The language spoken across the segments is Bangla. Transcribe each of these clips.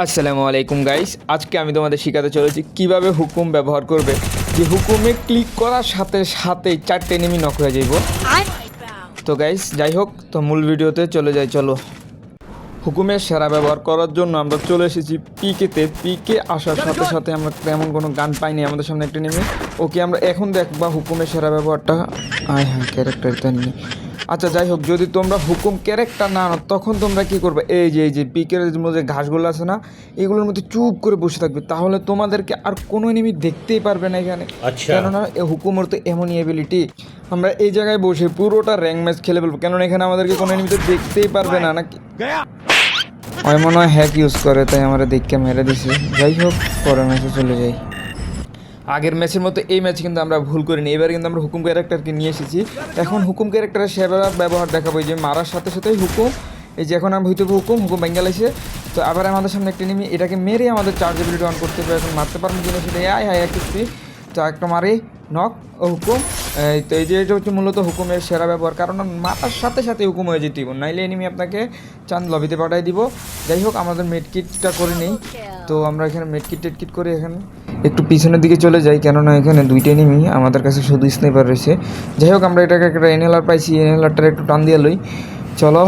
আসসালামু আলাইকুম গাইস, আজকে আমি তোমাদের শেখাতে চলেছি কিভাবে হুকুম ব্যবহার করবে। যে হুকুমে ক্লিক করার সাথে সাথে 4টে এনিমি নক হয়ে যাইব। তো গাইস যাই হোক, তো মূল ভিডিওতে চলে যাই। চলো, হুকুমের সেরা ব্যবহার করার জন্য আমরা চলে এসেছি পিকেতে। পিকে আসার সাথে সাথে আমরা তেমন কোনো গান পাইনি, আমাদের সামনে একটা নেমে। ওকে আমরা এখন দেখবা হুকুমের সেরা ব্যবহারটা। হ্যাঁ, ক্যারেক্টারটা নিয়ে। আচ্ছা যাই হোক, যদি তোমরা হুকুম ক্যারেক্টার না আনো তখন তোমরা কী করবে, এই যে পিকের মধ্যে ঘাসগুলো আছে না, এগুলোর মধ্যে চুপ করে বসে থাকবে, তাহলে তোমাদেরকে আর কোনো এনিমি দেখতেই পারবে না এখানে। কেননা হুকুমের তো এমনই এবিলিটি, আমরা এই জায়গায় বসে পুরোটা র্যাঙ্ক ম্যাচ খেলে ফেলবো, কেননা এখানে আমাদেরকে কোনো এনিমি তো দেখতেই পারবে না নাকি। হয় মনে হয় হ্যাক ইউজ করে, তাই আমরা দেখকে মেরে দিছি। যাই হোক, পরের ম্যাচে চলে যাই। আগের ম্যাচের মতো এই ম্যাচে কিন্তু আমরা ভুল করিনি, এবার কিন্তু আমরা হুকুম ক্যারেক্টারকে নিয়ে এসেছি। এখন হুকুম ক্যারেক্টারের সেবার ব্যবহার দেখাবো, যে মারার সাথে সাথেই হুকুম। এই যে এখন আমরা হইতে হুকুম বেঙ্গাল এসে, তো আবার আমাদের সামনে একটা নেমে এটাকে মেরে আমাদের চার্জেবিলিটি অন করতে হবে। এখন মারতে পারবো কিনা সেটা একটু ফ্রি। তো একটা মারে নক ও হুকুম। তো এই যে এটা হচ্ছে মূলত হুকুমের সেরা ব্যবহার, কারণ মারার সাথে সাথে হুকুম হয়ে যেতে দিব, নাইলে এনিমি আপনাকে চাঁদ লবিতে পাঠাই দিব। যাই হোক, আমাদের মেডকিটটা করে নেই। তো আমরা এখানে টেডকিট করে এখানে একটু পিছনের দিকে চলে যাই, কেননা এখানে দুইটা এনিমি, আমাদের কাছে শুধু স্নাইপার রয়েছে। যাই হোক, আমরা এটাকে একটা এনএলআর পাইছি, এনএলআরটার একটু টান দিয়ে লই। চলো,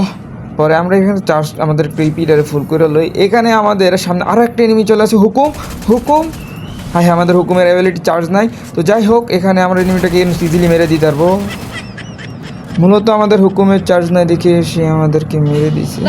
পরে আমরা এখানে চার্জ আমাদের একটু ইপিটারে ফুল করে লই। এখানে আমাদের সামনে আরও একটা এনিমি চলে আসে, হুকুম। হ্যাঁ, আমাদের হুকুমের অ্যাবিলিটি চার্জ নাই। তো যাই হোক, এখানে আমরা এনিমিটাকে ইজিলি মেরে দিতে পারবো। মূলত আমাদের হুকুমের চার্জ নাই দেখে সে আমাদেরকে মেরে দিয়েছে।